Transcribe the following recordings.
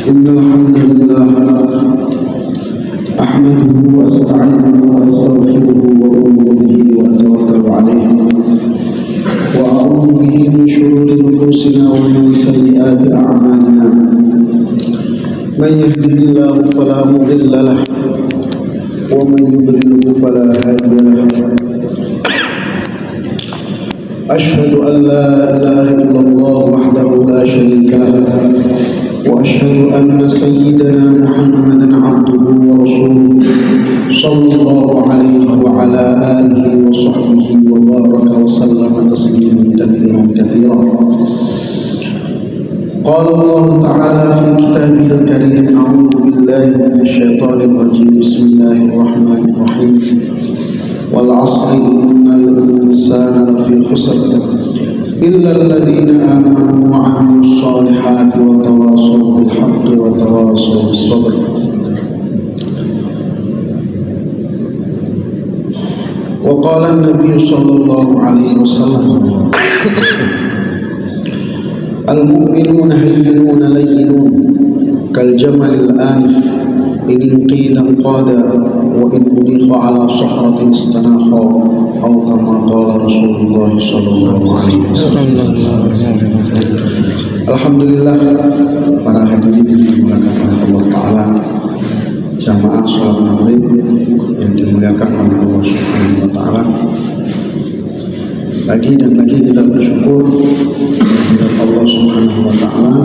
إن الحمد لله أحمده وأستعينه وأستغفره وأؤمن به وأتوكل عليه وأعوذ به من شرور أنفسنا ومن سيئات أعمالنا من يهده الله فلا مضل له ومن يضلله فلا هادي له أشهد أن لا إله إلا الله وحده لا شريك له وأشهد أن سيدنا محمدا عبده ورسوله صلى الله عليه وعلى آله وصحبه وبارك وسلم تسليما كثيرا كثيرا. قال الله تعالى في كتابه الكريم: أعوذ بالله من الشيطان الرجيم. بسم الله الرحمن الرحيم. والعصر إن الإنسان لفي خسر إلا الذين آمنوا وعملوا الصالحات وتواصوا بالحق وتواصوا بالصبر. وقال النبي صلى الله عليه وسلم: المؤمنون هينون لينون كالجمل الآنف إن قيل انقاد وإن أنيخ على صخرة استناخا أو كما قال رسول الله صلى الله عليه وسلم. Alhamdulillah, para hadirin yang dimuliakan oleh Allah Ta'ala, jamaah sholat maghrib yang dimuliakan oleh Allah Subhanahu Wa Ta'ala. Lagi dan lagi kita bersyukur kepada Allah Subhanahu Wa Ta'ala,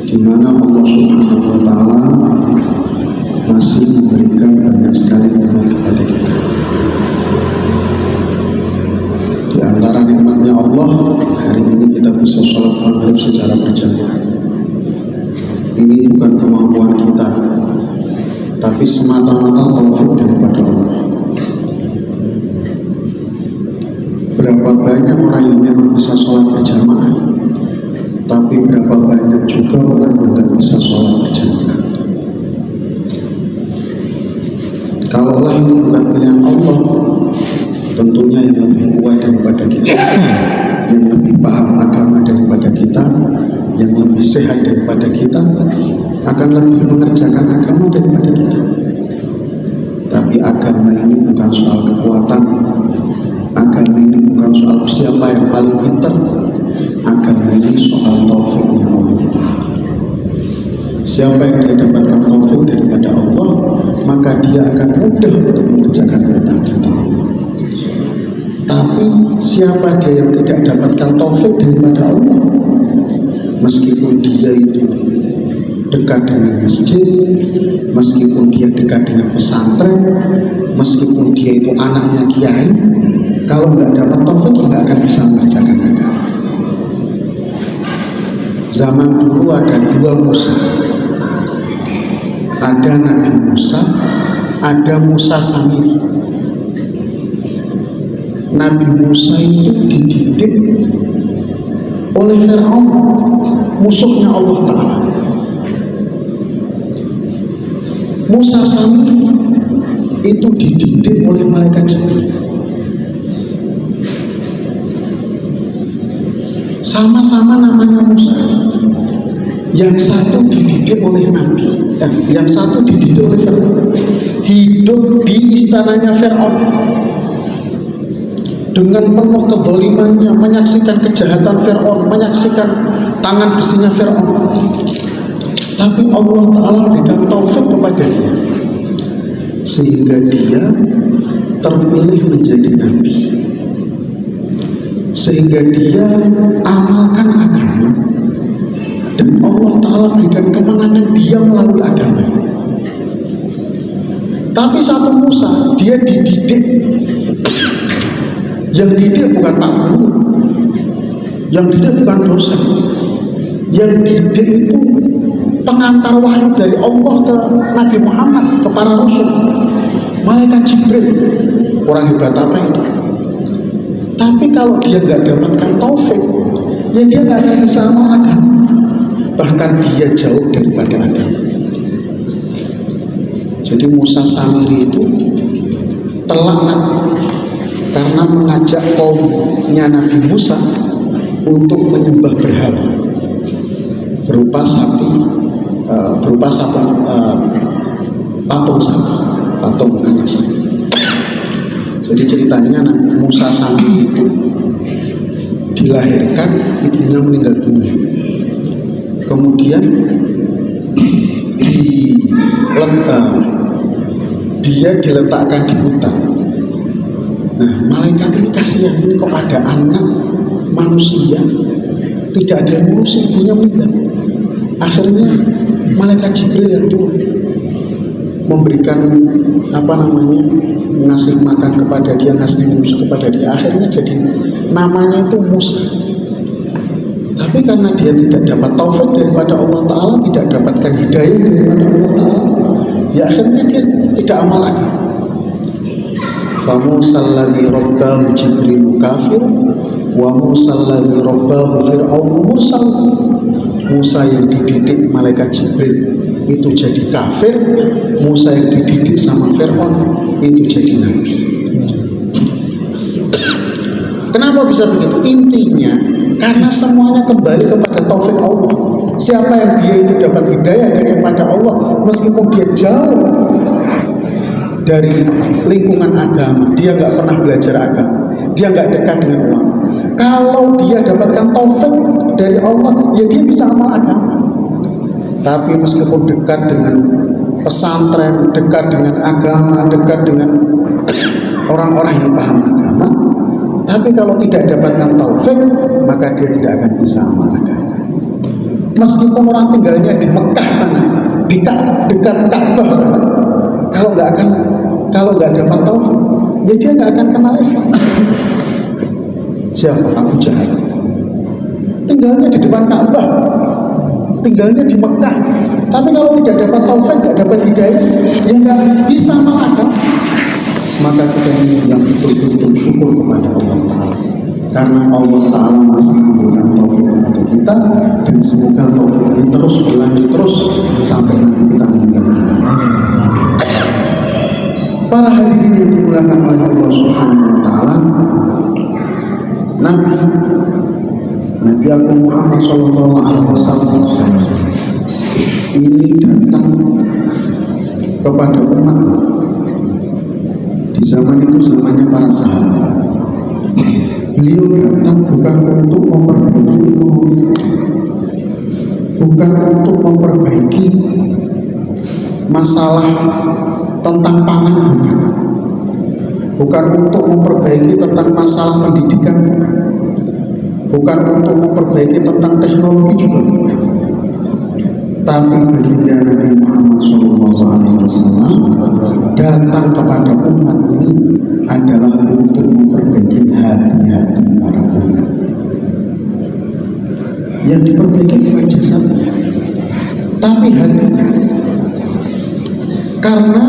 di mana Allah Subhanahu Wa Ta'ala masih memberikan banyak sekali nikmat kepada kita. Di antara nikmatnya Allah, hari ini kita bisa sholat maghrib secara berjamaah. Ini bukan kemampuan kita, tapi semata-mata taufik daripada Allah. Berapa banyak orang yang memang bisa sholat berjamaah, tapi berapa banyak juga orang yang tidak bisa sholat berjamaah. Kalaulah ini bukan pilihan Allah, tentunya yang lebih kuat daripada kita, yang lebih paham agama daripada kita, yang lebih sehat daripada kita, akan lebih mengerjakan agama daripada kita. Tapi agama ini bukan soal kekuatan, agama ini bukan soal siapa yang paling pintar, agama ini soal taufiknya Allah. Siapa yang dia dapatkan taufik daripada Allah, maka dia akan mudah untuk mengerjakan perintah kita. Tapi siapa dia yang tidak dapatkan taufik daripada Allah, meskipun dia itu dekat dengan masjid, meskipun dia dekat dengan pesantren, meskipun dia itu anaknya kiai, kalau nggak dapat taufik nggak akan bisa mengerjakan agama. Zaman dulu ada dua Musa, ada Nabi Musa, ada Musa Samiri. Nabi Musa itu dididik oleh Fir'aun, musuhnya Allah Ta'ala. Musa Samiri itu dididik oleh malaikat Jibril. Sama-sama namanya Musa. Yang satu dididik oleh Nabi, yang satu dididik oleh Fir'aun. Hidup di istananya Fir'aun dengan penuh kezalimannya, menyaksikan kejahatan Fir'aun, menyaksikan tangan besinya Fir'aun. Tapi Allah Ta'ala berikan taufik kepada dia, sehingga dia terpilih menjadi Nabi, sehingga dia amalkan agama, dan Allah Ta'ala berikan kemenangan dia melalui agama. Tapi satu Musa, dia dididik, yang dididik bukan Pak Guru, yang dididik bukan dosen, yang dididik itu pengantar wahyu dari Allah ke Nabi Muhammad, ke para Rasul, malaikat Jibril. Orang hebat apa itu? Tapi kalau dia nggak dapatkan taufik, ya dia nggak akan bisa amal agama, bahkan dia jauh daripada agama. Jadi Musa Samiri itu telak karena mengajak kaumnya Nabi Musa untuk menyembah berhala berupa sapi berupa patung sapi, patung anak sapi. Jadi ceritanya Musa Sambi itu dilahirkan, ibunya meninggal dunia. Kemudian dia diletakkan di hutan. Nah, malaikat ini kasihan ini kepada anak manusia, tidak ada yang ngurus, ibunya meninggal. Akhirnya malaikat Jibril yang turun memberikan ngasih makan kepada dia, ngasih minum kepada dia. Akhirnya jadi namanya itu Musa. Tapi karena dia tidak dapat taufik daripada Allah Ta'ala, tidak dapatkan hidayah daripada Allah Ta'ala, ya akhirnya dia tidak amal agama. Fa Musa alladhi rabbahu Jibril kafir wa Musa alladhi rabbahu Fir'aun mursal. Musa yang dididik malaikat Jibril itu jadi kafir, Musa yang dididik sama Fir'aun itu jadi nabi. Kenapa bisa begitu? Intinya karena semuanya kembali kepada taufik Allah. Siapa yang dia itu dapat hidayah daripada Allah, meskipun dia jauh dari lingkungan agama, dia nggak pernah belajar agama, dia nggak dekat dengan ulama. Kalau dia dapatkan taufik dari Allah, ya dia bisa amal agama. Tapi meskipun dekat dengan pesantren, dekat dengan agama, dekat dengan orang-orang yang paham agama, tapi kalau tidak dapatkan taufik, maka dia tidak akan bisa amal agama. Meskipun orang tinggalnya di Mekah sana, di dekat Ka'bah sana, kalau nggak dapat taufik, ya dia nggak akan kenal Islam. Siapa? Abu Jahal. Tinggalnya di depan Ka'bah, tinggalnya di Mekah, tapi kalau tidak dapat taufik, nggak dapat hidayah, ya nggak bisa amal agama. Maka kita ini yang betul-betul syukur kepada Allah Ta'ala, karena Allah Ta'ala masih memberikan taufik kepada kita, dan semoga taufik ini terus berlanjut terus sampai nanti kita meninggal dunia. Para hadirin yang dimuliakan oleh Allah Subhanahu wa Ta'ala, Nabi Agung Muhammad Sallallahu Alaihi Wasallam ini datang kepada umat di zaman itu, zamannya para sahabat. Beliau datang bukan untuk memperbaiki ekonomi, bukan untuk memperbaiki masalah tentang pangan, bukan untuk memperbaiki tentang masalah pendidikan, bukan untuk memperbaiki tentang teknologi juga, bukan. Tapi baginda Nabi Muhammad SAW datang kepada umat ini adalah untuk memperbaiki hati-hati para umat. Yang diperbaiki bukan jasadnya, tapi hatinya. Karena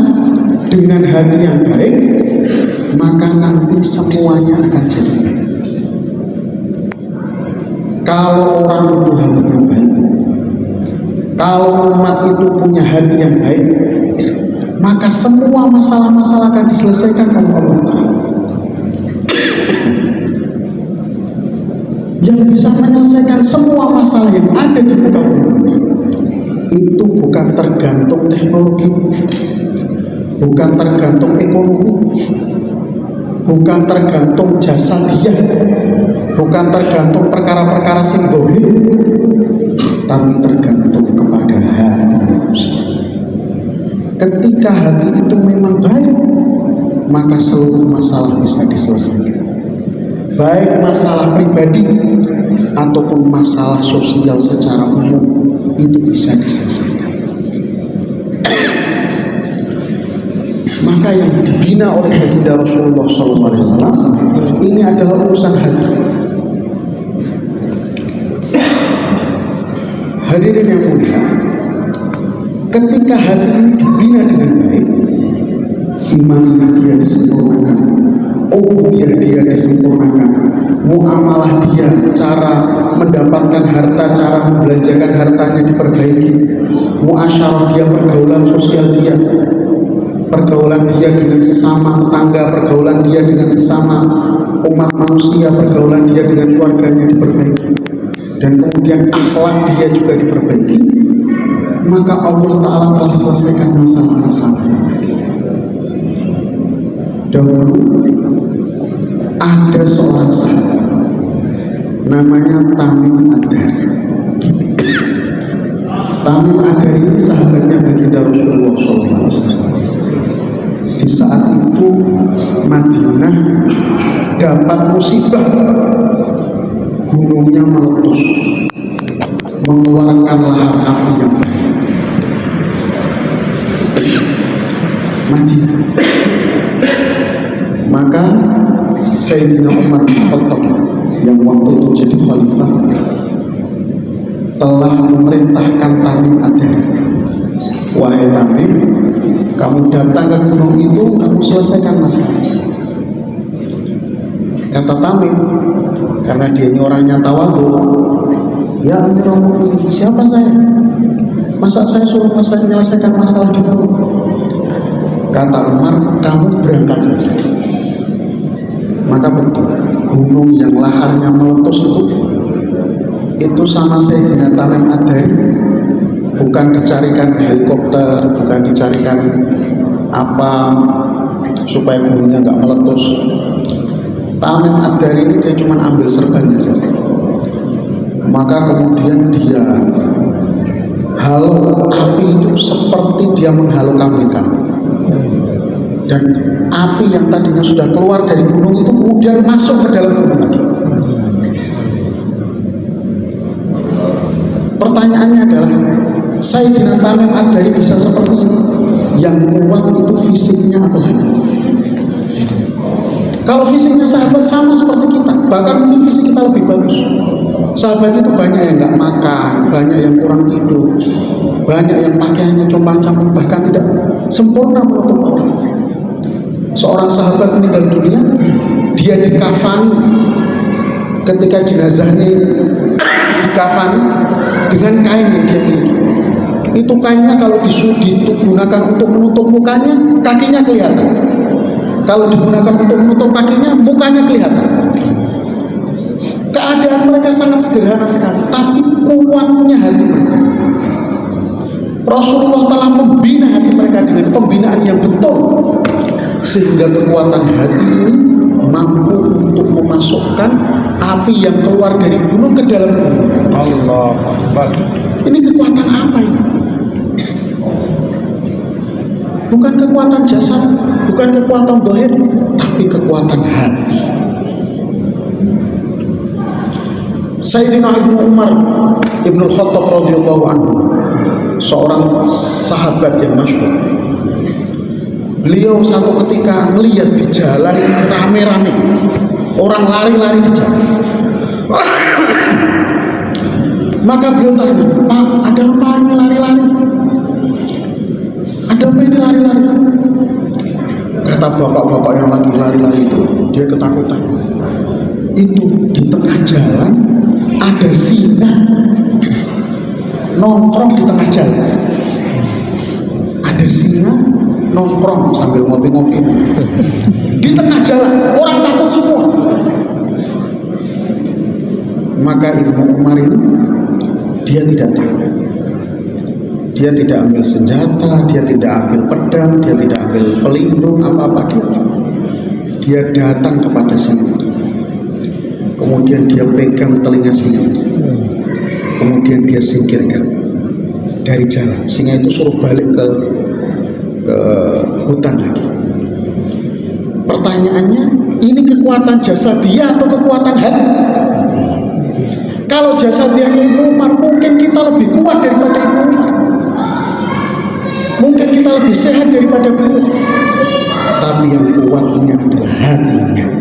dengan hati yang baik, maka nanti semuanya akan jadi baik. Kalau orang itu hatinya baik, kalau umat itu punya hati yang baik, maka semua masalah-masalah akan diselesaikan oleh Allah Ta'ala. Yang bisa menyelesaikan semua masalah yang ada di muka bumi itu bukan tergantung teknologi, bukan tergantung ekonomi, bukan tergantung jasa dia, bukan tergantung perkara-perkara simbolik, tapi tergantung kepada hati manusia. Ketika hati itu memang baik, maka seluruh masalah bisa diselesaikan, baik masalah pribadi ataupun masalah sosial secara umum, itu bisa diselesaikan. Maka yang dibina oleh baginda Rasulullah SAW ini adalah urusan hati. Hadirin yang mulia, ketika hati ini dibina dengan baik, imannya dia disempurnakan, dia disempurnakan, muamalah dia, cara mendapatkan harta, cara membelanjakan hartanya diperbaiki, muasyarah dia, pergaulan sosial dia, pergaulan dia dengan sesama tetangga, pergaulan dia dengan sesama umat manusia, pergaulan dia dengan keluarganya diperbaiki, dan kemudian akhlak dia juga diperbaiki. maka Allah Ta'ala telah selesaikan masalah-masalah. Dahulu ada seorang sahabat namanya Tamim Ad-Dari. Tamim Ad-Dari ini sahabatnya baginda Rasulullah SAW. Di saat itu Madinah dapat musibah, gunungnya meletus, mengeluarkan lahar api yang Madinah. Maka Sayyidina Umar bin Khattab yang waktu itu jadi khalifah telah memerintahkan Tamim Ad-Dari, wahai Tamim, kamu datang ke gunung itu, kamu selesaikan masalah. Kata Tamim, karena dia ini orangnya tawadhu, ya Amirul Mukminin, siapa saya? Masa saya suruh menyelesaikan masalah di gunung? Kata Umar, kamu berangkat saja. Maka betul, gunung yang laharnya meletus itu sama Sayyidina Tamim Ad-Dari. Bukan dicarikan helikopter, bukan dicarikan apa supaya gunungnya nggak meletus. Tamim Ad-Dari ini dia cuma ambil serbannya saja. Maka kemudian dia halau api itu seperti dia menghalau kambing-kambing. Dan api yang tadinya sudah keluar dari gunung itu kemudian masuk ke dalam gunung lagi. Pertanyaannya adalah, Sayyidina Tamim Ad-Dari bisa seperti ini? Yang kuat itu fisiknya atau hati? Kalau fisiknya sahabat sama seperti kita, bahkan mungkin fisik kita lebih bagus. Sahabat itu banyak yang nggak makan, banyak yang kurang tidur, banyak yang pakaiannya compang-camping, bahkan tidak sempurna menutup aurat. Seorang sahabat meninggal dunia, dia dikafani, ketika jenazahnya dikafani dengan kain yang dia miliki. Itu kainnya kalau digunakan untuk menutup mukanya, kakinya kelihatan. Kalau digunakan untuk menutup kakinya, mukanya kelihatan. Keadaan mereka sangat sederhana sekali, tapi kuatnya hati mereka. Rasulullah telah membina hati mereka dengan pembinaan yang betul, sehingga kekuatan hati ini mampu untuk memasukkan api yang keluar dari gunung ke dalam gunung. Allah Akbar. Ini kekuatan apa ini? Bukan kekuatan jasad, bukan kekuatan zahir, tapi kekuatan hati. Sayyidina Ibnu Umar Ibnu Khattab radhiyallahu anhu, seorang sahabat yang masyhur. Beliau satu ketika melihat di jalan rame-rame, orang lari-lari di jalan. Maka beliau tanya, Pak, ada apa ini lari-lari? Ada apa ini lari-lari? Kata bapak-bapak yang lagi lari-lari itu, dia ketakutan. Itu di tengah jalan ada singa nongkrong di tengah jalan. Ada singa nongkrong sambil ngopi-ngopi di tengah jalan, orang takut semua. Maka Ibnu Umar ini dia tidak takut, dia tidak ambil senjata, dia tidak ambil pedang, dia tidak ambil pelindung apa-apa, dia datang kepada singa. Kemudian dia pegang telinga singa, kemudian dia singkirkan dari jalan. Singa itu suruh balik ke hutan lagi. Pertanyaannya, ini kekuatan jasadiah atau kekuatan hati? Kalau jasadiahnya Ibnu Umar, mungkin kita lebih kuat daripada Ibnu Umar, mungkin kita lebih sehat daripada beliau. Tapi yang kuatnya adalah hatinya.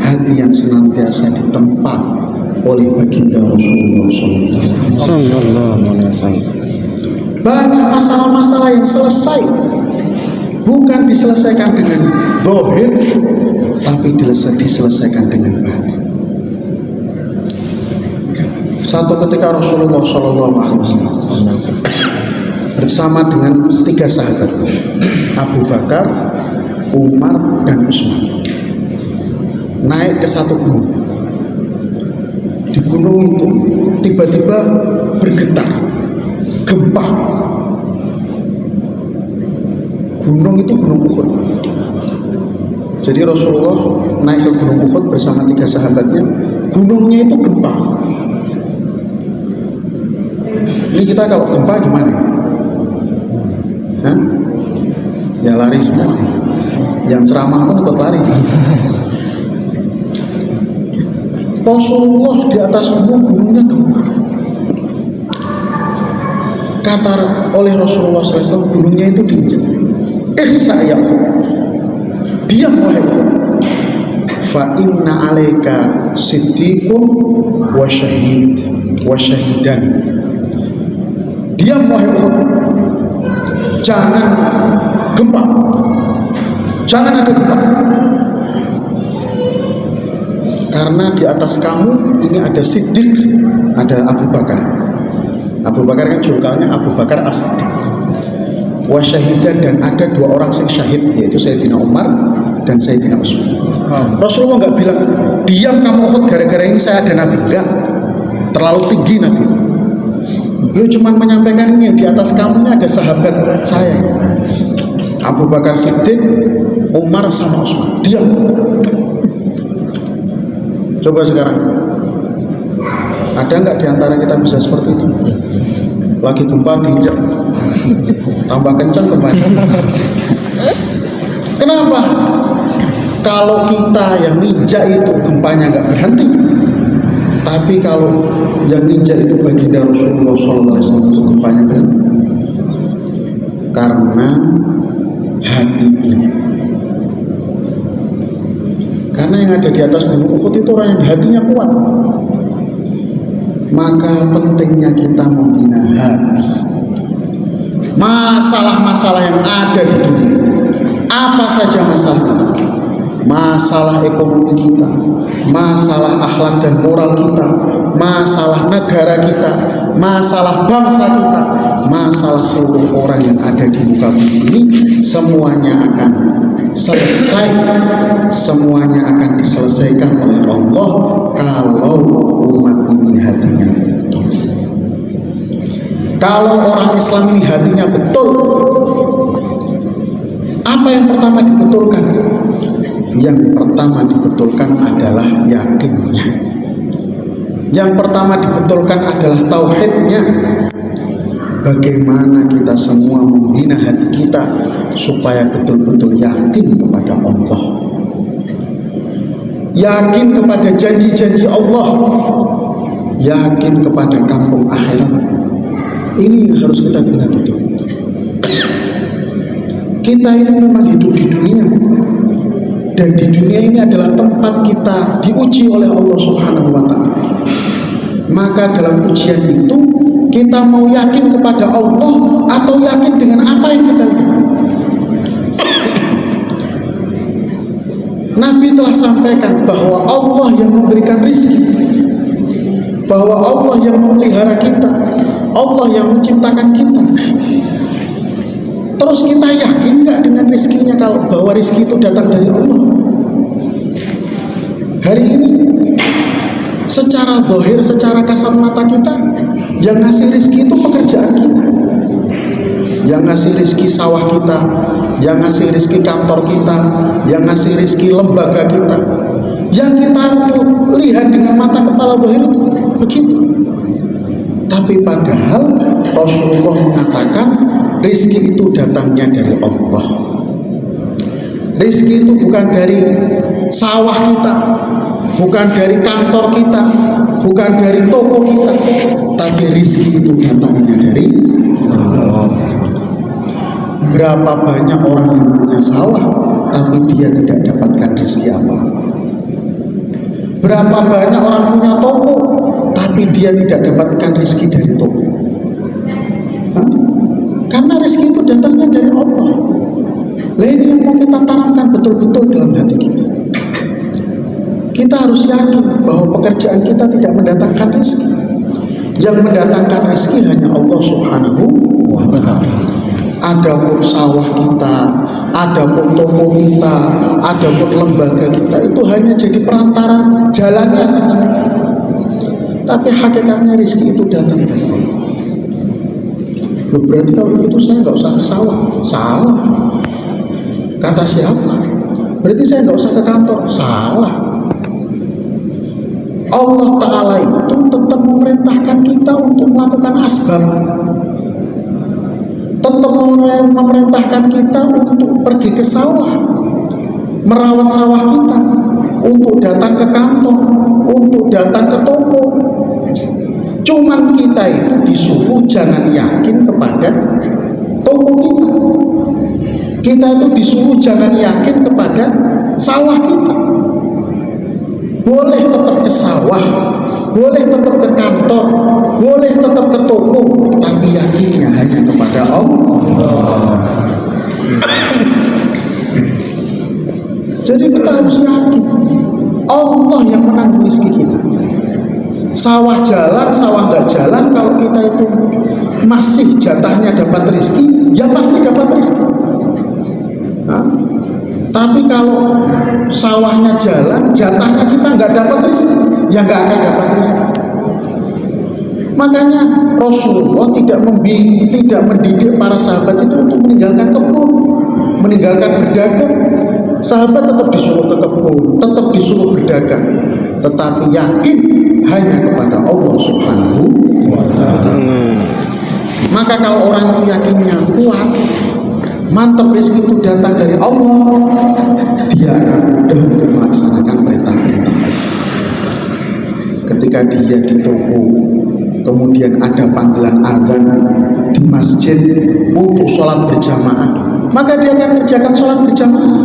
Hati yang senantiasa ditempa oleh baginda Rasulullah SAW. Banyak masalah-masalah yang selesai bukan diselesaikan dengan zahir, tapi diselesaikan dengan batin. Satu ketika Rasulullah SAW bersama dengan 3 sahabat, Abu Bakar, Umar, dan Utsman, naik ke satu gunung. Di gunung gunung itu tiba-tiba bergetar, gempa. Gunung itu Gunung Uhud. Jadi Rasulullah naik ke Gunung Uhud bersama 3 sahabatnya. Gunungnya itu gempa. Ini kita kalau gempa gimana? Hah? Ya lari semua. Yang ceramah pun ikut lari. Rasulullah di atas gunungnya gempa. Kata oleh Rasulullah SAW, gunungnya itu diinjak. Ihsa ya, diam wahai, fa inna alaika siddiqun wa syahidan. Diam wahai Uhud, jangan gempa, jangan ada gempa, karena di atas kamu ini ada Siddiq, ada Abu Bakar. Abu Bakar kan julukannya Abu Bakar As-Siddiq. Wasyahidan, dan ada 2 orang yang syahid, yaitu Sayyidina Umar dan Sayyidina Utsman. Rasulullah nggak bilang diam kamu Uhud, gara-gara ini saya ada Nabi. Enggak, terlalu tinggi Nabi. Beliau cuma menyampaikan ini, di atas kamu ini ada sahabat saya, Abu Bakar Siddiq, Umar sama Utsman. Diam. Coba sekarang, ada nggak diantara kita bisa seperti itu? Lagi gempa diinjak, tambah kencang gempanya. Kenapa? Kalau kita yang nginjak itu gempanya nggak berhenti, tapi kalau yang nginjak itu baginda Rasulullah SAW itu gempanya berhenti. Karena hatinya. Karena yang ada di atas gunung Uhud itu orang yang hatinya kuat. Maka pentingnya kita membina hati. Masalah-masalah yang ada di dunia, apa saja masalah itu, masalah ekonomi kita, masalah akhlak dan moral kita, masalah negara kita, masalah bangsa kita, masalah seluruh orang yang ada di muka bumi ini, semuanya akan selesai, semuanya akan diselesaikan oleh Allah kalau umat ini hatinya betul. Kalau orang Islam ini hatinya betul, apa yang pertama dibetulkan? Yang pertama dibetulkan adalah yakinnya. Yang pertama dibetulkan adalah tauhidnya. Bagaimana kita semua membina hati kita supaya betul-betul yakin kepada Allah, yakin kepada janji-janji Allah, yakin kepada kampung akhirat. Ini yang harus kita bina betul. Kita ini memang hidup di dunia, dan di dunia ini adalah tempat kita diuji oleh Allah Subhanahu wa Ta'ala. Maka dalam ujian itu kita mau yakin kepada Allah atau yakin dengan apa yang kita lihat. Nabi telah sampaikan bahwa Allah yang memberikan rizki, bahwa Allah yang memelihara kita, Allah yang menciptakan kita. Terus kita yakin nggak dengan rizkinya, kalau bahwa rizki itu datang dari Allah? Hari ini secara zahir, secara kasat mata kita, yang ngasih rizki itu pekerjaan kita, yang ngasih rizki sawah kita, yang ngasih rizki kantor kita, yang ngasih rizki lembaga kita, yang kita lihat dengan mata kepala zahir itu begitu. Tapi padahal Rasulullah mengatakan rizki itu datangnya dari Allah. Rizki itu bukan dari sawah kita, bukan dari kantor kita, bukan dari toko kita, tapi rizki itu datangnya dari Allah. Berapa banyak orang yang punya sawah tapi dia tidak dapatkan rizki apa-apa. Berapa banyak orang punya toko tapi dia tidak dapatkan rizki dari toko. Karena rizki itu datangnya dari Allah. Nah, ini yang mau kita tanamkan betul-betul dalam hati kita. Kita harus yakin bahwa pekerjaan kita tidak mendatangkan rizki. Yang mendatangkan rizki hanya Allah Subhanahu wa Ta'ala. Adapun sawah kita, adapun toko kita, adapun lembaga kita, itu hanya jadi perantara jalannya saja. Tapi hakikatnya rezeki itu datang dari Allah. Loh, berarti kalau begitu saya nggak usah ke sawah. Salah. Kata siapa? Berarti saya nggak usah ke kantor. Salah. Allah Ta'ala itu tetap memerintahkan kita untuk melakukan asbab, tetap memerintahkan kita untuk pergi ke sawah, merawat sawah kita, untuk datang ke kantor, untuk datang ke toko. Cuman kita itu disuruh jangan yakin kepada toko kita. Kita itu disuruh jangan yakin kepada sawah kita. Boleh tetap ke sawah, boleh tetap ke kantor, boleh tetap ke toko, tapi yakinnya hanya kepada Allah. Jadi kita harus yakin Allah yang menanggung rezeki kita. Sawah jalan, sawah nggak jalan, kalau kita itu masih jatahnya dapat rezeki, ya pasti dapat rezeki. Tapi kalau sawahnya jalan, jatahnya kita nggak dapat rezeki, ya nggak akan dapat rezeki. Makanya Rasulullah tidak mendidik para sahabat itu untuk meninggalkan kebun, meninggalkan berdagang. Sahabat tetap disuruh ke kebun, tetap disuruh berdagang, tetapi yakin hanya kepada Allah Subhanahu wa Ta'ala. Maka kalau orang itu yakinnya kuat, mantap, rezeki itu datang dari Allah, dia akan mudah untuk melaksanakan perintah-perintah. Ketika dia di toko, kemudian ada panggilan azan di masjid untuk sholat berjamaah, maka dia akan kerjakan sholat berjamaah.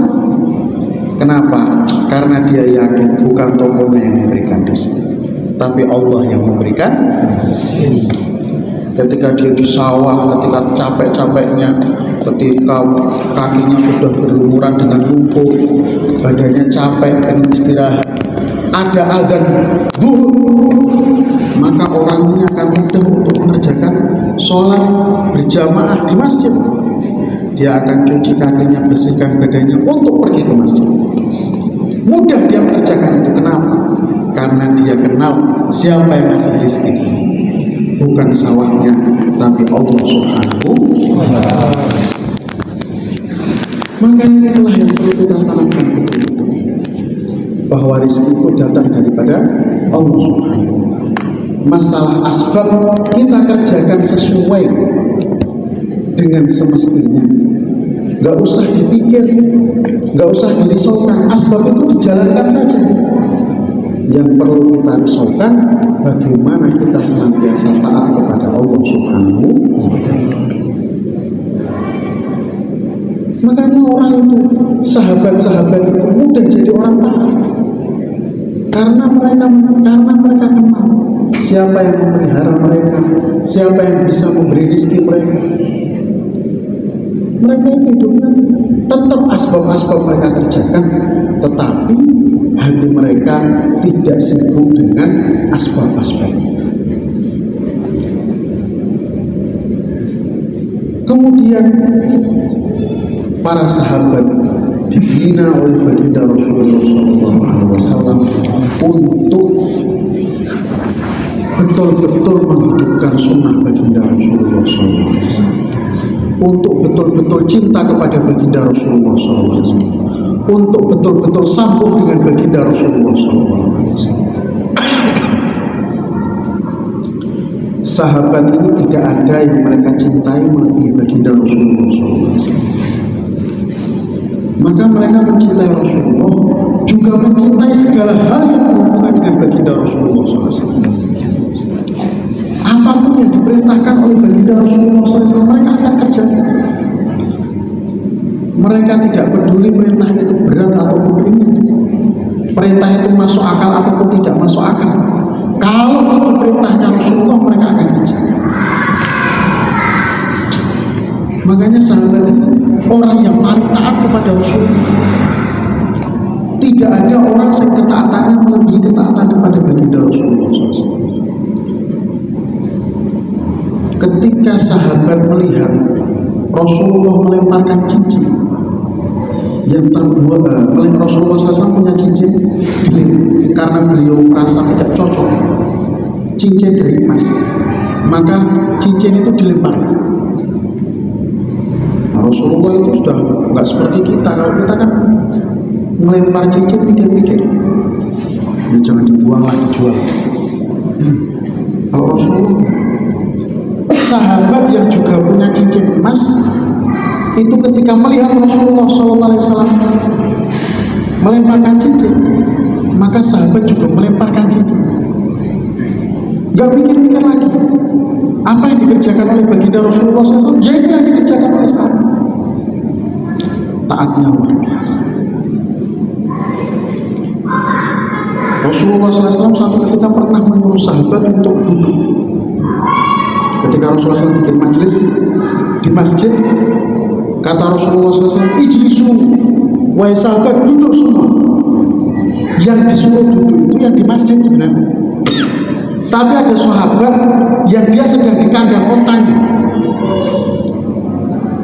Kenapa? Karena dia yakin bukan tokonya yang memberikan rezeki, tapi Allah yang memberikan rezeki. Ketika dia di sawah, ketika capek-capeknya, ketika kakinya sudah berlumuran dengan lumpur, badannya capek dengan istirahat, ada azan zuhur, maka orang ini akan mudah untuk mengerjakan sholat berjamaah di masjid. Dia akan cuci kakinya, bersihkan badannya untuk pergi ke masjid. Mudah dia mengerjakan itu. Kenapa? Karena dia kenal siapa yang ngasih rezeki dia. Bukan sawahnya, tapi Allah Subhanahu wa Ta'ala. Maka inilah yang perlu kita tanamkan betul-betul, bahwa rezeki itu datang daripada Allah Subhanahu wa Ta'ala. Masalah asbab kita kerjakan sesuai dengan semestinya, nggak usah dipikir, nggak usah dirisaukan. Asbab itu dijalankan saja. Yang perlu kita risaukan, bagaimana kita senantiasa taat kepada Allah Subhanahu wa Ta'ala. Makanya orang itu, sahabat-sahabat itu mudah jadi orang taat, karena mereka kenal siapa yang memelihara mereka, siapa yang bisa memberi rezeki mereka. Mereka itu hidupnya tetap asbab-asbab mereka kerjakan, tetapi hati mereka tidak sibuk dengan asbab-asbab. Kemudian para sahabat dibina oleh baginda Rasulullah SAW untuk betul-betul menghidupkan sunnah baginda Rasulullah SAW, untuk betul-betul cinta kepada baginda Rasulullah SAW, untuk betul-betul sambung dengan baginda Rasulullah SAW. Sahabat ini tidak ada yang mereka cintai melebihi baginda Rasulullah SAW. Maka mereka mencintai Rasulullah, juga mencintai segala hal yang berhubungan dengan baginda Rasulullah SAW. Apapun yang diperintahkan oleh baginda Rasulullah SAW, mereka akan kerjakan. Mereka tidak peduli perintah itu berat ataupun ringan, perintah itu masuk akal ataupun tidak masuk akal. Kalau itu perintahnya Rasulullah, mereka akan kerjakan. Makanya sahabat itu orang yang paling taat kepada Rasulullah. Tidak ada orang yang ketaatannya melebihi ketaatan kepada baginda Rasulullah SAW. Ketika sahabat melihat Rasulullah melemparkan cincin yang terbuat, Rasulullah SAW punya cincin karena beliau merasa tidak cocok cincin dari emas, maka cincin itu dilempar. Nah, Rasulullah itu sudah nggak seperti kita. Kalau kita kan melempar cincin mikir-mikir, ya jangan dibuang lah, dijual. Kalau Rasulullah enggak. Sahabat yang juga punya cincin emas itu ketika melihat Rasulullah SAW melemparkan cincin, maka sahabat juga melemparkan cincin. Gak mikir-mikir lagi apa yang dikerjakan oleh baginda Rasulullah SAW, yaitu yang dikerjakan oleh sahabat. Taatnya luar biasa. Rasulullah SAW suatu ketika pernah menyuruh sahabat untuk duduk. Ketika Rasulullah SAW bikin majelis di masjid, kata Rasulullah SAW, ijlisu, wahai sahabat, duduk semua. Yang disuruh duduk itu yang di masjid sebenarnya. Tapi ada sahabat yang dia sedang di kandang ontanya.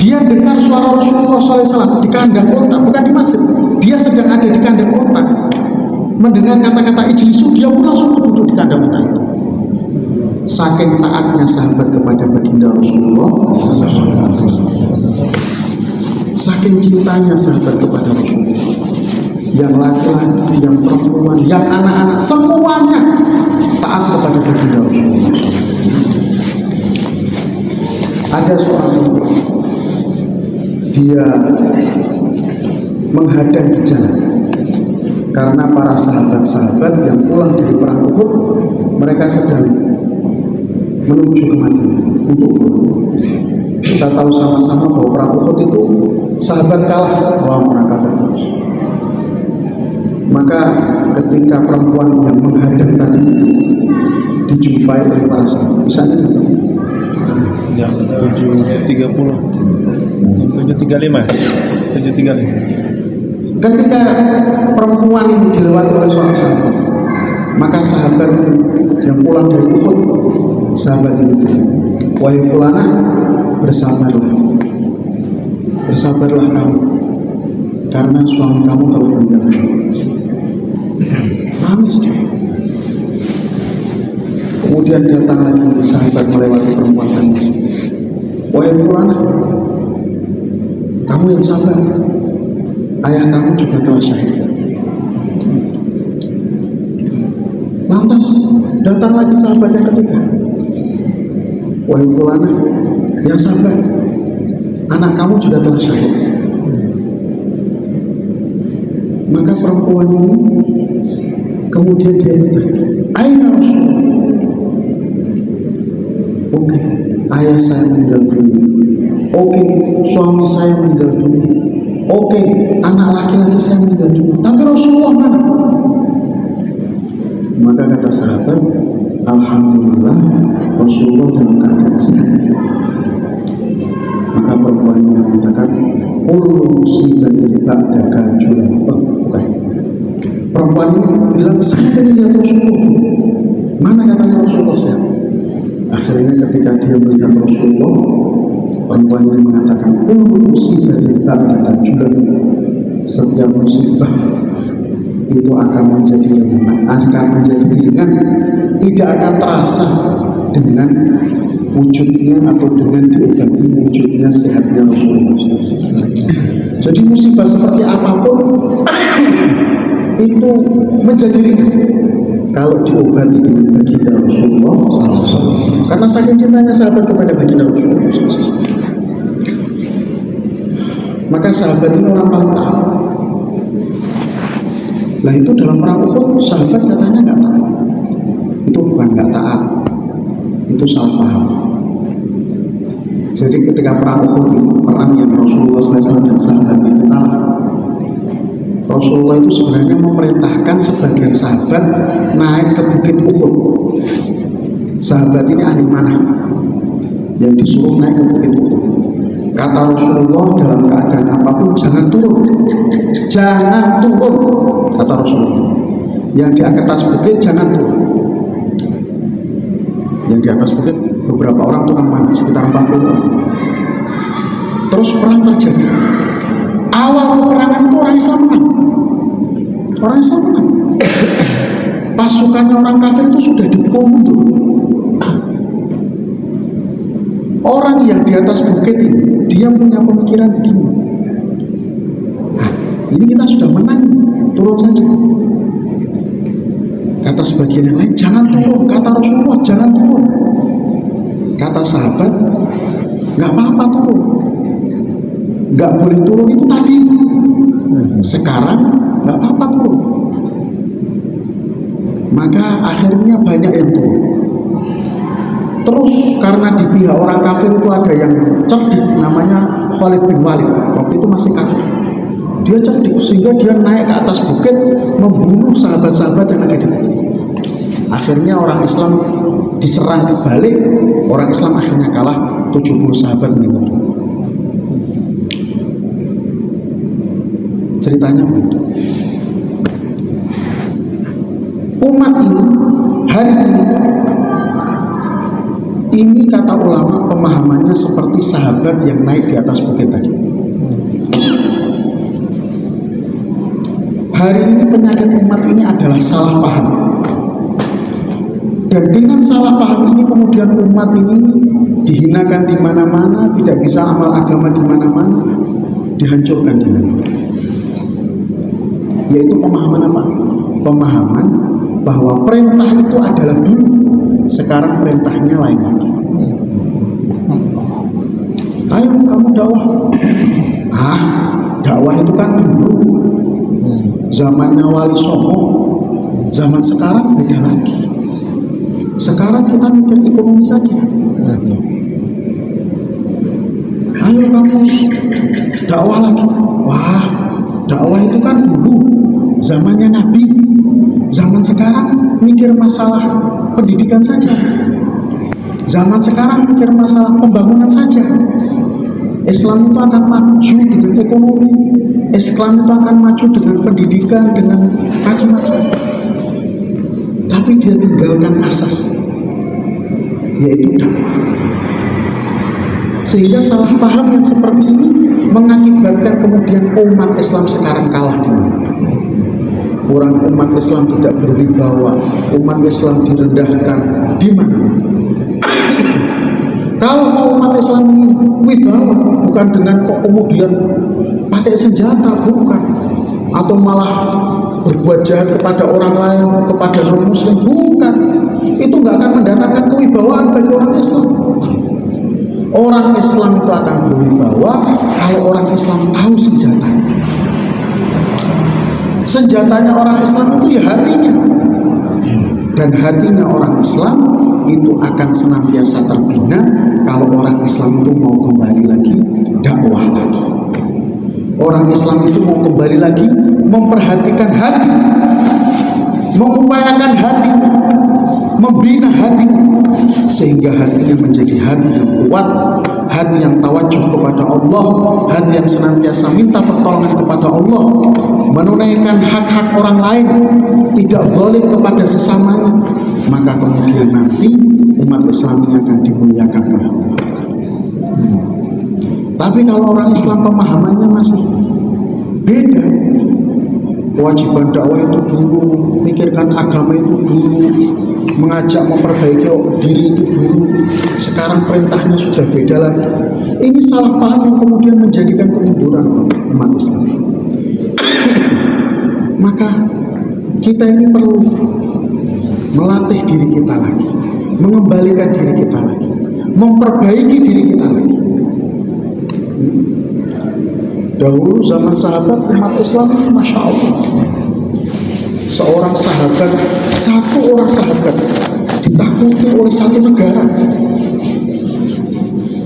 Dia dengar suara Rasulullah SAW di kandang onta, bukan di masjid. Dia sedang ada di kandang onta. Mendengar kata-kata ijlisu, dia pun langsung duduk di kandang onta itu. Saking taatnya sahabat kepada baginda Rasulullah, saking cintanya sahabat kepada Rasulullah, yang laki-laki, yang perempuan, yang anak-anak, semuanya taat kepada baginda Rasulullah. Ada seorang dia menghadang di jalan karena para sahabat-sahabat yang pulang dari perang Uhud, mereka sedang menuju ke Madinah untuk kita tahu sama-sama bahwa perang Uhud itu sahabat kalah melawan orang kafir. Maka ketika perempuan yang menghadang tadi dijumpai oleh para sahabat, misalnya jam 7.30, 7.35, 7.35. Ketika perempuan ini dilewati oleh seorang sahabat, maka sahabat ini yang pulang dari Uhud, sahabat ini, wahai fulana, bersabarlah kamu, karena suami kamu telah meninggal. Nangis dia. Kemudian datang lagi sahabat melewati perempuan tadi, wahai fulana, kamu yang sabar, ayah kamu juga telah syahid. Lantas datang lagi sahabat yang ketiga, wahai fulana, yang sabar, anak kamu juga telah syahid. Maka perempuan ini kemudian dia bertanya, aina Rasulullah? Oke, ayah saya meninggal dunia. Oke, suami saya meninggal dunia. Oke, anak laki-laki saya meninggal dunia. Tapi Rasulullah mana? Maka kata sahabat, alhamdulillah, Rasulullah dalam keadaan sehat. Maka perempuan mengatakan, kullu musibatin ba'daka julan. Oh, bukan. Perempuan ini bilang, saya ingin lihat Rasulullah. Mana katanya Rasulullah sehat? Akhirnya ketika dia melihat Rasulullah, perempuan ini mengatakan, kullu musibatin ba'daka julan. Setiap musibah itu akan menjadi ringan, tidak akan terasa dengan wujudnya atau dengan diobati wujudnya sehatnya Rasulullah. Jadi musibah seperti apapun itu menjadi ringan kalau diobati dengan baginda Rasulullah, karena saking cintanya sahabat kepada baginda Rasulullah. Maka sahabat ini orang paling taat. Lah itu dalam perang Uhud sahabat katanya nggak taat. Itu bukan nggak taat, itu salah paham. Jadi ketika perang Uhud ini, perang yang Rasulullah SAW dan sahabat itu kalah, Rasulullah itu sebenarnya memerintahkan sebagian sahabat naik ke bukit Uhud. Sahabat ini ahli manah yang disuruh naik ke bukit Uhud. Kata Rasulullah, dalam keadaan apapun jangan turun, jangan turun, kata Rasulullah. Yang di atas bukit jangan turun. Yang di atas bukit beberapa orang tukang manah, sekitar 40 orang. Terus perang terjadi. Awal peperangan itu orang Islam menang. Orang Islam menang. pasukannya orang kafir itu sudah dipukul mundur. Orang yang di atas bukit ini, dia punya pemikiran begini, nah, ini kita sudah menang, turun saja. Kata sebagian yang lain, jangan turun. Kata Rasulullah, jangan turun. Kata sahabat, nggak apa-apa turun. Nggak boleh turun itu tadi. Sekarang nggak apa-apa turun. Maka akhirnya banyak yang turun. Terus karena di pihak orang kafir itu ada yang cerdik, namanya Khalid bin Walid. Waktu itu masih kafir. Dia cerdik sehingga dia naik ke atas bukit membunuh sahabat-sahabat yang ada di bukit. Akhirnya orang Islam diserang balik, orang Islam akhirnya kalah, 70 sahabat meninggal. Ceritanya begitu. Umat ini hari ini kata ulama pemahamannya seperti sahabat yang naik di atas bukit tadi. Hari ini penyakit umat ini adalah salah paham. Dan dengan salah paham ini kemudian umat ini dihinakan di mana-mana, tidak bisa amal agama di mana-mana, dihancurkan di mana-mana. Yaitu pemahaman apa? Pemahaman bahwa perintah itu adalah dulu, sekarang perintahnya lain lagi. Ayo kamu dakwah. Dakwah itu kan dulu, zamannya Wali Songo. Zaman sekarang beda lagi. Sekarang kita mikir ekonomi saja. Ayo kamu dakwah lagi. Wah, dakwah itu kan dulu, zamannya Nabi. Zaman sekarang mikir masalah pendidikan saja. Zaman sekarang mikir masalah pembangunan saja. Islam itu akan maju dengan ekonomi. Islam itu akan maju dengan pendidikan, dengan macam-macam. Tapi dia tinggalkan asas, yaitu dakwah. Sehingga salah paham yang seperti ini mengakibatkan kemudian umat Islam sekarang kalah di mana? Umat Islam tidak berwibawa, umat Islam direndahkan di mana? Kalau mau umat Islam ini wibawa, bukan dengan kok kemudian pakai senjata, bukan, atau malah berbuat jahat kepada orang lain, kepada non muslim, bukan. Itu nggak akan mendatangkan kewibawaan bagi orang Islam. Orang Islam itu akan berwibawa kalau orang Islam tahu senjatanya. Senjatanya orang Islam itu ya hatinya. Dan hatinya orang Islam itu akan senantiasa terbina kalau orang Islam itu mau kembali lagi dakwah lagi. Orang Islam itu mau kembali lagi memperhatikan hati, mengupayakan hatinya, membina hatinya, sehingga hatinya menjadi hati yang kuat, hati yang tawajuh kepada Allah, hati yang senantiasa minta pertolongan kepada Allah, menunaikan hak-hak orang lain, tidak zalim kepada sesamanya. Maka kemudian nanti umat Islam ini akan dimuliakan oleh Allah. Tapi kalau orang Islam pemahamannya masih beda, kewajiban dakwah itu dulu, mikirkan agama itu dulu, mengajak memperbaiki diri itu dulu, sekarang perintahnya sudah beda lagi. Ini salah paham yang kemudian menjadikan kemunduran umat Islam. Maka kita ini perlu melatih diri kita lagi, mengembalikan diri kita lagi, memperbaiki diri kita lagi. Dahulu zaman sahabat umat Islam, Masya Allah, seorang sahabat, satu orang sahabat ditakuti oleh satu negara.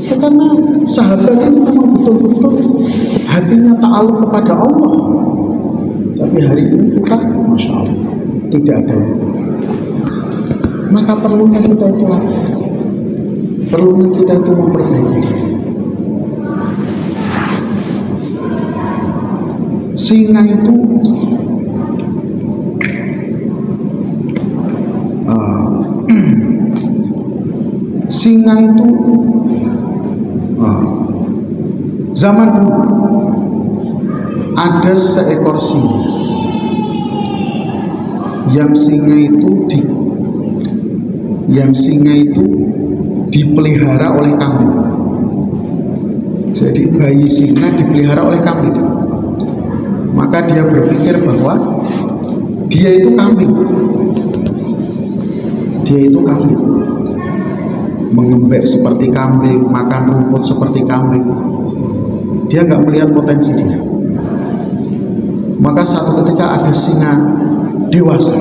Ya, karena sahabat ini memang betul-betul hatinya ta'aluk kepada Allah. Tapi hari ini kita, Masya Allah, tidak ada. Maka perlunya kita itu lagi, perlunya kita itu memperbaiki diri. Singa itu zaman dulu ada seekor singa yang singa itu dipelihara oleh kambing. Jadi bayi singa dipelihara oleh kambing. Maka dia berpikir bahwa dia itu kambing. Mengembek seperti kambing, makan rumput seperti kambing. Dia nggak melihat potensi dia. Maka suatu ketika ada singa dewasa.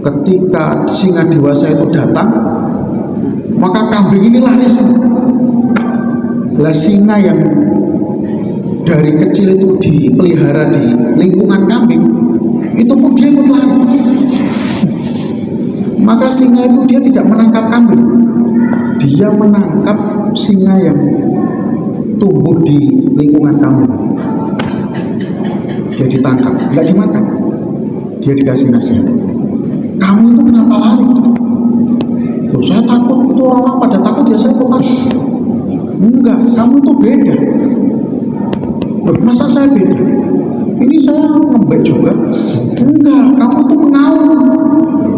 Ketika singa dewasa itu datang, maka kambing ini lari semua. Lah singa yang dari kecil itu dipelihara di lingkungan kambing, itu pun dia ikut lari. Maka singa itu dia tidak menangkap kambing, dia menangkap singa yang tumbuh di lingkungan kambing. Dia ditangkap, nggak dimakan. Dia dikasih nasihat, kamu itu kenapa lari? Loh, saya takut, itu orang-orang pada takut, ya saya ikut takut. Enggak, kamu itu beda. Loh, masa saya beda? Ini saya ngembek juga. Enggak, kamu tuh mengaum,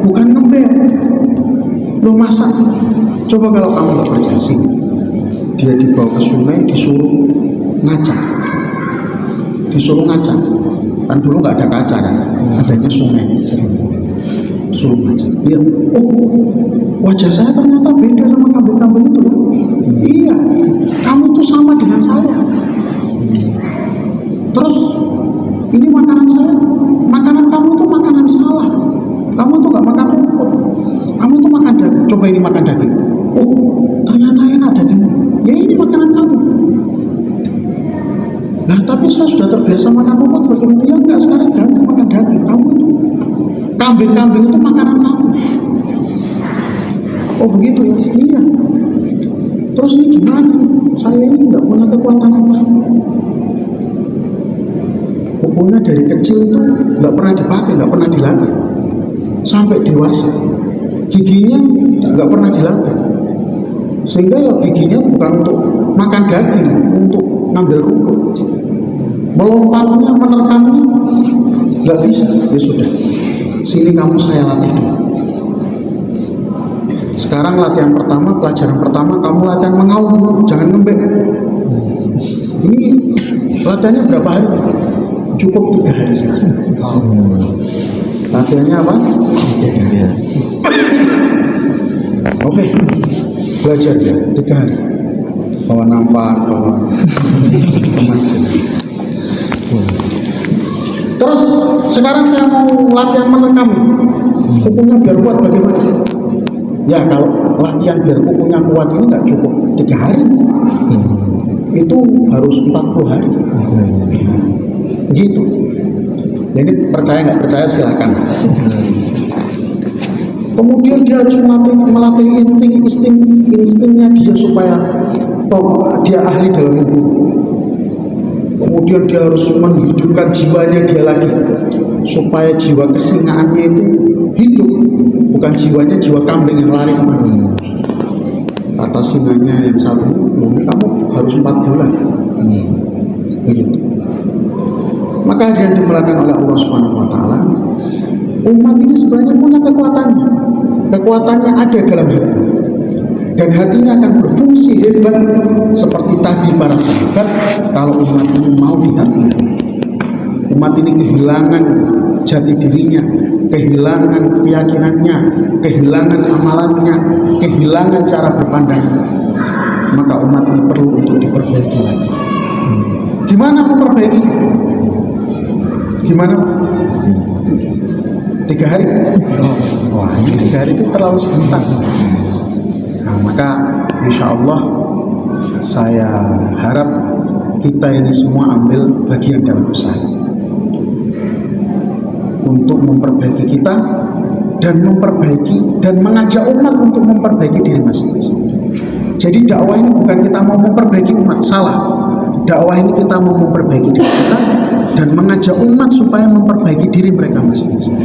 bukan ngembek. Loh, masa? Coba kalau kamu gak percaya sih, dia dibawa ke sungai, disuruh ngaca. Kan dulu nggak ada kaca kan, adanya sungai. Suruh ngaca. Lihat, oh, wajah saya ternyata beda sama kambing-kambing itu ya. Iya, kamu tuh sama dengan saya. Terus ini makanan saya, makanan kamu tuh makanan salah. Kamu tuh gak makan rumput, kamu tuh makan daging. Coba ini makan daging. Oh, ternyata enak dagingnya. Ya ini makanan kamu. Nah, tapi saya sudah terbiasa makan rumput. Bagaimana? Ya enggak, sekarang ganti makan daging. Kamu tuh kambing-kambing itu makanan kamu. Oh begitu ya? Iya. Terus ini gimana? Saya ini nggak punya kekuatan apa. Pokoknya dari kecil itu nggak pernah dipakai, nggak pernah dilatih. Sampai dewasa, giginya nggak pernah dilatih. Sehingga ya giginya bukan untuk makan daging, untuk ngambil rumput. Melompatnya, menerkamnya nggak bisa. Ya sudah, sini kamu saya latih dulu. Sekarang latihan pertama, pelajaran pertama, kamu latihan mengaum dulu, jangan ngembek. Ini latihannya berapa hari? Cukup 3 hari saja. Latihannya apa? Oke, belajar ya 3 hari. Bawa nampan, bawa ke masjid. Terus sekarang saya mau latihan menerkam. Hukumnya biar kuat bagaimana? Ya kalau latihan biar kukunya kuat ini nggak cukup 3 hari, itu harus 40 hari. Begitu. Jadi percaya nggak percaya silakan. Kemudian dia harus melatih instingnya dia supaya dia ahli dalam ilmu. Kemudian dia harus menghidupkan jiwanya dia lagi supaya jiwa kesingaannya itu hidup, bukan jiwanya jiwa kambing yang lari. Kata singanya yang satu, ini kamu harus 4 bulan. Begitu. Maka hadirin dimulakan oleh Allah Subhanahu wa taala, umat ini sebenarnya punya kekuatannya. Kekuatannya ada dalam hati. Dan hatinya akan berfungsi hebat seperti tadi para sahabat kalau umat ini mau ditarbiyah. Umat ini kehilangan jati dirinya, kehilangan keyakinannya, kehilangan amalannya, kehilangan cara berpandangnya. Maka umat ini perlu untuk diperbaiki lagi. Gimana memperbaikinya? Gimana? 3 hari? Wah, ini 3 hari itu terlalu sebentar. Nah, maka insya Allah saya harap kita ini semua ambil bagian dalam usaha untuk memperbaiki kita dan memperbaiki dan mengajak umat untuk memperbaiki diri masing-masing. Jadi dakwah ini bukan kita mau memperbaiki umat, salah. Dakwah ini kita mau memperbaiki diri kita dan mengajak umat supaya memperbaiki diri mereka masing-masing.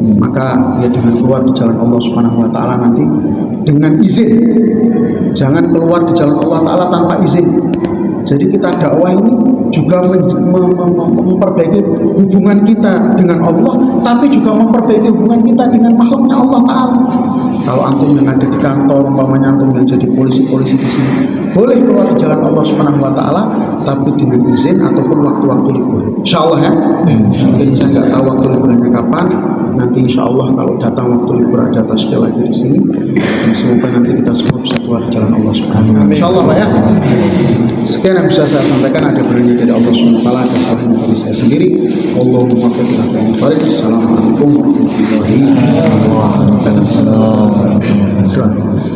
Maka ya dengan keluar di jalan Allah Subhanahu wa taala nanti dengan izin. Jangan keluar di jalan Allah taala tanpa izin. Jadi kita dakwah ini juga memperbaiki hubungan kita dengan Allah, tapi juga memperbaiki hubungan kita dengan makhluknya Allah Ta'ala. Kalau antum yang ada di kantor, umpamanya antum yang jadi polisi-polisi di sini, boleh keluar di jalan Allah Subhanahu Wa Ta'ala, tapi dengan izin ataupun waktu-waktu libur. Insya Allah ya. Mungkin saya nggak tahu waktu liburannya kapan. Nanti insya Allah kalau datang waktu libur ada tasbih lagi di sini. Dan semoga nanti kita semua bisa keluar di jalan Allah Subhanahu Wa Ta'ala. Insya Allah Pak ya. Sekian yang bisa saya sampaikan. Ada beranya dari Allah Subhanahu Wa Ta'ala, ada salahnya dari saya sendiri. Allahumma barik. Assalamualaikum warahmatullahi wabarakatuh.